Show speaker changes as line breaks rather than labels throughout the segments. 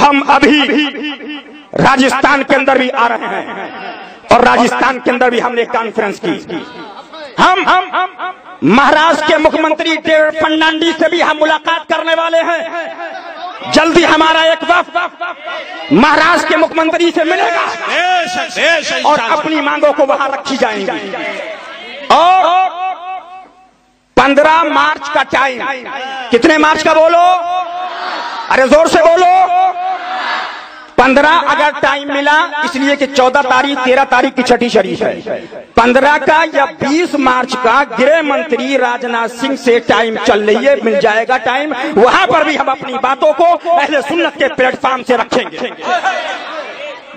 ہم ابھی راجستھان کے اندر بھی آ رہے ہیں اور راجستھان کے اندر بھی ہم نے کانفرنس کی. ہم مہاراشٹر کے مکھ منتری دیویندر فڈنویس سے بھی ہم ملاقات کرنے والے ہیں. جلدی ہمارا ایک وفد مہاراشٹر کے مکھ منتری سے ملے گا اور اپنی مانگوں کو وہاں رکھی جائیں گی. اور 15 مارچ کا ٹائم. کتنے مارچ کا بولو؟ ارے زور سے بولو. 15 اگر ٹائم ملا اس لیے کہ 14 تاریخ 13 تاریخ کی چھٹی شریف ہے. 15 کا یا 20 مارچ کا گرہ منتری راجناتھ سنگھ سے ٹائم چل رہی ہے. مل جائے گا ٹائم. وہاں پر بھی ہم اپنی باتوں کو اہل سنت کے پلیٹ فارم سے رکھیں گے.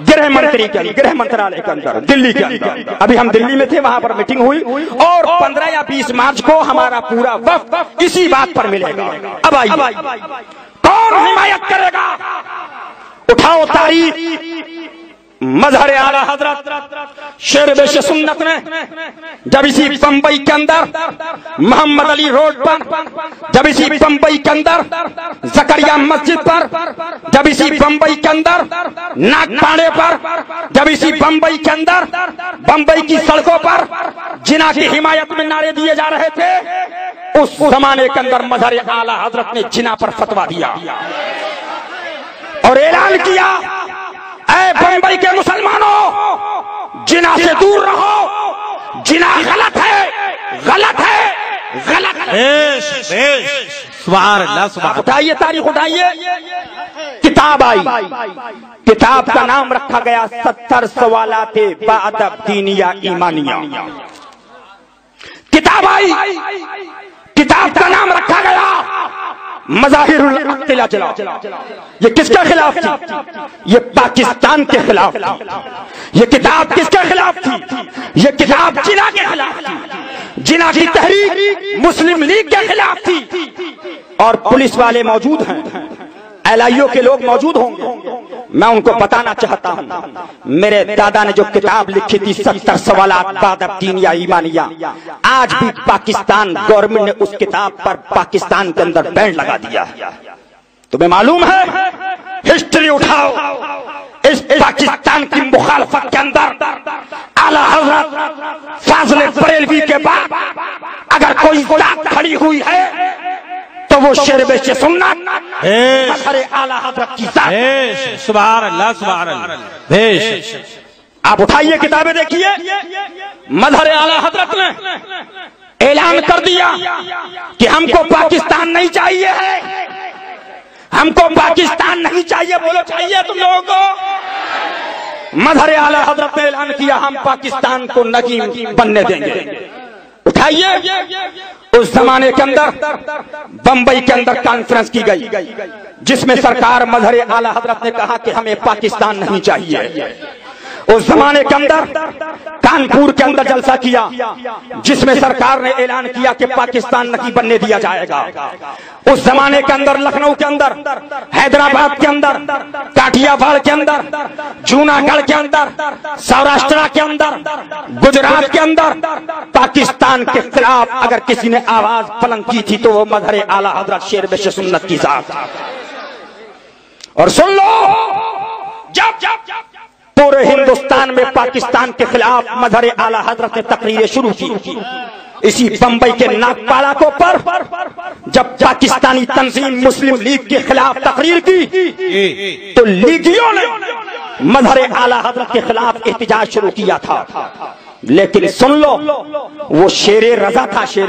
گرہ منتری کے گرہ منترالیہ کے اندر دلی کے اندر. ابھی ہم دلی میں تھے, وہاں پر میٹنگ ہوئی اور 15 یا 20 مارچ کو ہمارا پورا وفد اسی بات پر ملے گا. اب آئیے, کون حمایت کرے گا؟ اٹھاؤ تاریخ. مظہر اعلیٰ حضرت شیر بیش سنت نے جب اسی بمبئی کے اندر محمد علی روڈ پر, جب اسی بمبئی کے اندر زکریا مسجد پر, جب اسی بمبئی کے اندر ناگپاڑے پر, جب اسی بمبئی کے اندر بمبئی کی سڑکوں پر جنا کی حمایت میں نعرے دیے جا رہے تھے, اس زمانے کے اندر مظہر اعلیٰ حضرت نے جنا پر فتویٰ دیا اور اعلان کیا, اے بمبئی کے مسلمانوں, جنا سے دور رہو. جنا غلط ہے, غلط ہے, غلط ہے.
سبحان اللہ, سبحان اللہ.
اٹھائیے تاریخ, اٹھائیے. کتاب آئی. کتاب کا نام رکھا گیا 70 سوالات بادب دینیہ ایمانیہ. کتاب آئی. کتاب کا نام رکھا گیا مظاہر الاختلاف. یہ کس کے خلاف تھی؟ یہ پاکستان کے خلاف تھی. یہ کتاب کس کے خلاف تھی؟ یہ کتاب جنا کے خلاف تھی. جنا کی تحریک مسلم لیگ کے خلاف تھی. اور پولیس والے موجود ہیں, LIO کے لوگ موجود ہوں گے. میں ان کو بتانا چاہتا ہوں, میرے دادا نے جو کتاب لکھی تھی 70 سوالات بادب دینیہ ایمانیہ, آج بھی پاکستان گورنمنٹ نے اس کتاب پر پاکستان کے اندر بین لگا دیا. تمہیں معلوم ہے؟ ہسٹری اٹھاؤ. اس پاکستان کی مخالفت کے اندر اعلیٰ حضرت فاضل بریلوی کے بعد اگر کوئی ذات کھڑی ہوئی ہے تو وہ شیر بیش سنت مظہر اعلیٰ حضرت کی ذات.
سبحان اللہ, سبحان اللہ.
آپ اٹھائیے کتابیں دیکھیے. مظہر اعلیٰ حضرت نے اعلان کر دیا کہ ہم کو پاکستان نہیں چاہیے ہے, ہم کو پاکستان نہیں چاہیے. بولو چاہیے تم لوگوں کو؟ مظہر اعلیٰ حضرت نے اعلان کیا ہم پاکستان کو نہیں بننے دیں گے. اٹھائیے. اس زمانے کے اندر بمبئی کے اندر کانفرنس کی گئی جس میں سرکار مظہر اعلیٰ حضرت نے کہا کہ ہمیں پاکستان نہیں چاہیے. اس زمانے کے اندر کانپور کے اندر جلسہ کیا جس میں سرکار نے اعلان کیا کہ پاکستان نہیں بننے دیا جائے گا. اس زمانے کے اندر لکھنؤ کے اندر, حیدرآباد کے اندر, کاٹیا واڑ کے اندر, جوناگڑھ کے اندر, سوراشٹرا کے اندر, گجرات کے اندر پاکستان کے خلاف اگر کسی نے آواز بلند کی تھی تو وہ مظہر اعلیٰ حضرت شیر بیش سنت کی ذات. اور سن لو, جب پورے ہندوستان میں پاکستان کے خلاف مظہر اعلیٰ حضرت نے تقریریں شروع کی, اسی بمبئی کے ناگپاڑا کو پر جب پاکستانی تنظیم مسلم لیگ کے خلاف تقریر کی تو لیگیوں نے مظہر اعلیٰ حضرت کے خلاف احتجاج شروع کیا تھا. لیکن سن لو, وہ شیر رضا تھا. شیر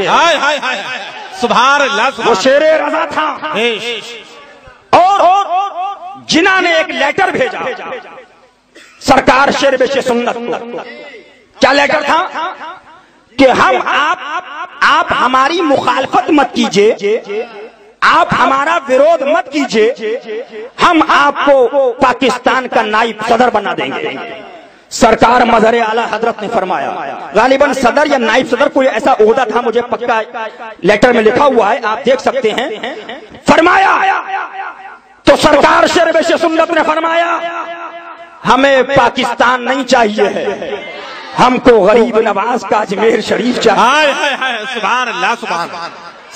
سبحان اللہ,
وہ شیر رضا تھا. اور جنہوں نے ایک لیٹر بھیجا سرکار شیر بیش سنت کو. کیا لیٹر تھا؟ کہ ہم آپ ہماری مخالفت مت کیجئے, آپ ہمارا ویرود مت کیجئے, ہم آپ کو پاکستان کا نائب صدر بنا دیں گے. سرکار مظہر اعلیٰ حضرت نے فرمایا, غالباً صدر یا نائب صدر کوئی ایسا عہدہ تھا, مجھے پکا لیٹر میں لکھا ہوا ہے, آپ دیکھ سکتے ہیں. فرمایا تو سرکار شیر بیش سنت نے فرمایا ہمیں پاکستان نہیں چاہیے ہے, ہم کو غریب نواز کا اجمیر شریف چاہیے.
سبحان اللہ, سبحان اللہ,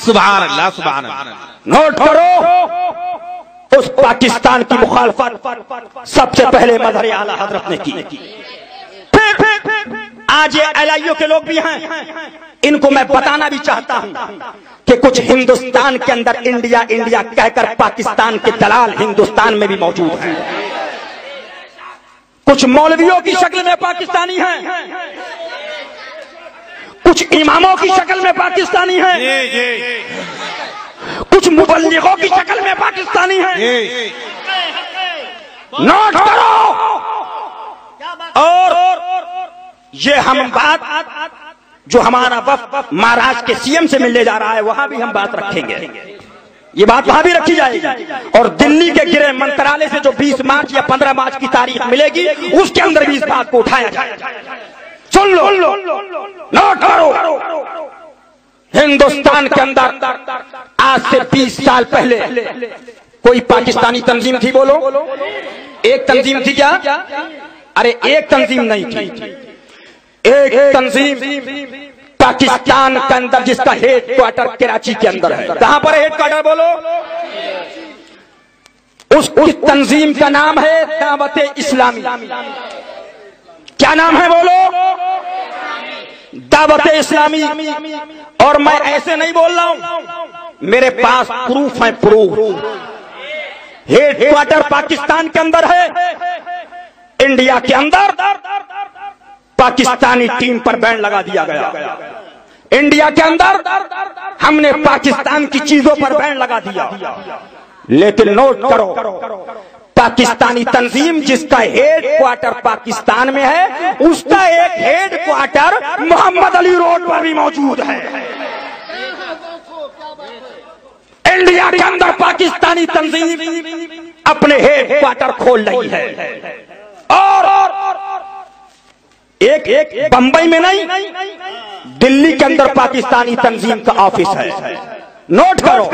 سبحان اللہ, سبحان اللہ.
نوٹ کرو, اس پاکستان کی مخالفت سب سے پہلے مظہر اعلی حضرت نے کی. آج یہ LIO کے لوگ بھی ہیں, ان کو میں بتانا بھی چاہتا ہوں کہ کچھ ہندوستان کے اندر انڈیا انڈیا کہہ کر پاکستان کے دلال ہندوستان میں بھی موجود ہیں. کچھ مولویوں کی شکل میں پاکستانی ہیں, کچھ اماموں کی شکل میں پاکستانی ہیں, کچھ مبلغوں کی شکل میں پاکستانی ہیں. نوٹ کرو. اور یہ ہم بات جو ہمارا وفد مہاراشٹر کے CM سے ملنے جا رہا ہے وہاں بھی ہم بات رکھیں گے, یہ بات وہاں بھی رکھی جائے گی. اور دلی کے گرہ منترالے سے جو 20 مارچ یا 15 مارچ کی تاریخ ملے گی اس کے اندر بھی اس بات کو اٹھایا جائے. سن لو, نوٹ کرو. ہندوستان کے اندر آج سے 20 سال پہلے کوئی پاکستانی تنظیم تھی؟ بولو, ایک تنظیم تھی کیا؟ ارے ایک تنظیم نہیں تھی. ایک تنظیم پاکستان کے اندر جس کا ہیڈ کوارٹر کراچی کے اندر ہے. کہاں پر ہیڈ کوارٹر؟ بولو. اس تنظیم کا نام ہے دعوت اسلامی. کیا نام ہے؟ بولو. دعوت اسلامی. اور میں ایسے نہیں بول رہا ہوں, میرے پاس پروف ہے, پروف. ہیڈ کوارٹر پاکستان کے اندر ہے. انڈیا کے اندر پاکستانی ٹیم پر بین لگا دیا گیا. انڈیا کے اندر ہم نے پاکستان کی چیزوں پر بین لگا دیا. لیکن نوٹ کرو, پاکستانی تنظیم جس کا ہیڈ کوارٹر پاکستان میں ہے اس کا ایک ہیڈ کوارٹر محمد علی روڈ پر بھی موجود ہے. انڈیا کے اندر پاکستانی تنظیم اپنے ہیڈ کوارٹر کھول رہی ہے. اور ایک بمبئی میں نہیں, دلی کے اندر پاکستانی تنظیم کا آفس ہے. نوٹ کرو.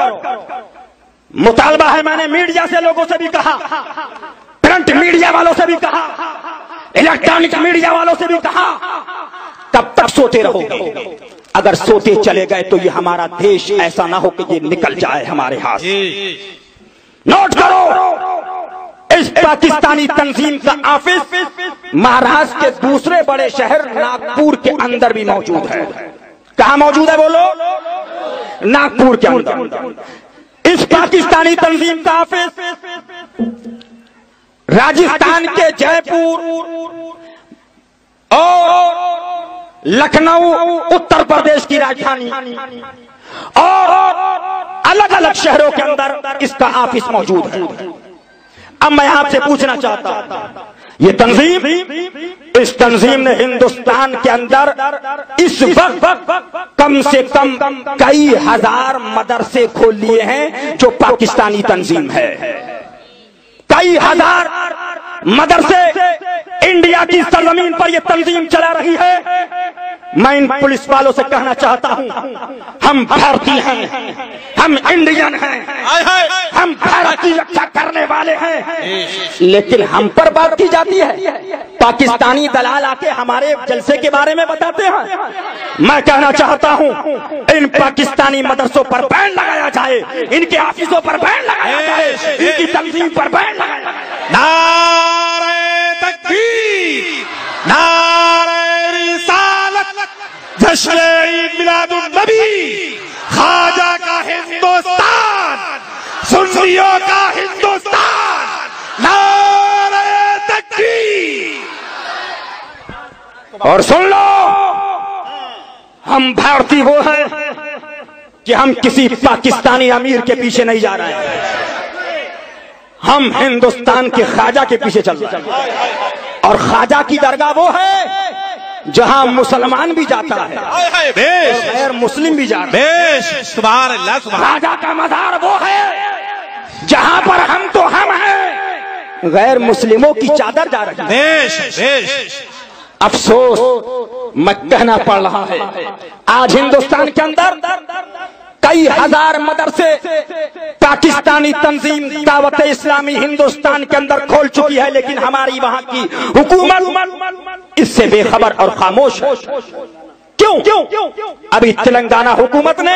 مطالبہ ہے, میں نے میڈیا سے لوگوں سے بھی کہا, پرنٹ میڈیا والوں سے بھی کہا, الیکٹرانک میڈیا والوں سے بھی کہا, کب تک سوتے رہو گے؟ اگر سوتے چلے گئے تو یہ ہمارا دیش ایسا نہ ہو کہ یہ نکل جائے ہمارے ہاتھ. نوٹ کرو, اس پاکستانی تنظیم کا آفس مہاراشٹر کے دوسرے بڑے شہر ناگپور کے اندر بھی موجود ہے. کہاں موجود ہے؟ بولو. ناگپور کے اندر. اس پاکستانی تنظیم کا آفس راجستھان کے جے پور اور لکھنؤ اتر پردیش کی راجدھانی اور الگ الگ شہروں کے اندر اس کا آفس موجود ہے. اب میں آپ سے پوچھنا چاہتا ہوں, یہ تنظیم, اس تنظیم نے ہندوستان کے اندر اس وقت کم سے کم کئی ہزار مدرسے کھول لیے ہیں جو پاکستانی تنظیم ہے. کئی ہزار مدرسے انڈیا کی سرزمین پر یہ تنظیم چلا رہی ہے. میں ان پولیس والوں سے کہنا چاہتا ہوں, ہم بھارتی ہیں, ہم انڈین ہیں, ہم بھارت کی رکشا کرنے والے ہیں, لیکن ہم پر بات کی جاتی ہے. پاکستانی دلال آ کے ہمارے جلسے کے بارے میں بتاتے ہیں. میں کہنا چاہتا ہوں ان پاکستانی مدرسوں پر بین لگایا جائے, ان کے آفسوں پر بین لگایا جائے, ان کی تنظیم پر بین لگایا جائے.
نعرہ تکبیر, نعرہ رسالت, جشن عید میلاد النبی, خواجہ کا ہندوستان, سنیوں کا ہندوستان, نعرہ تکبیر.
اور سن لو, ہم بھارتی وہ ہیں کہ ہم کسی پاکستانی امیر کے پیچھے نہیں جا رہے ہیں, ہم ہندوستان کے خواجہ کے پیچھے چل رہے ہیں. اور خواجہ کی درگاہ وہ ہے جہاں مسلمان بھی جاتا ہے, غیر مسلم بھی جاتا ہے.
سبحان اللہ, سبحان.
خواجہ کا مزار وہ ہے جہاں پر ہم تو ہم ہیں, غیر مسلموں کی چادر جا رہی ہے. افسوس میں کہنا پڑ رہا ہے, آج ہندوستان کے اندر کئی ہزار مدرسے پاکستانی تنظیم دعوت اسلامی ہندوستان کے اندر کھول چکی ہے, لیکن ہماری وہاں کی حکومت اس سے بے خبر اور خاموش ہے. کیوں؟ ابھی تلنگانہ حکومت نے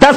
10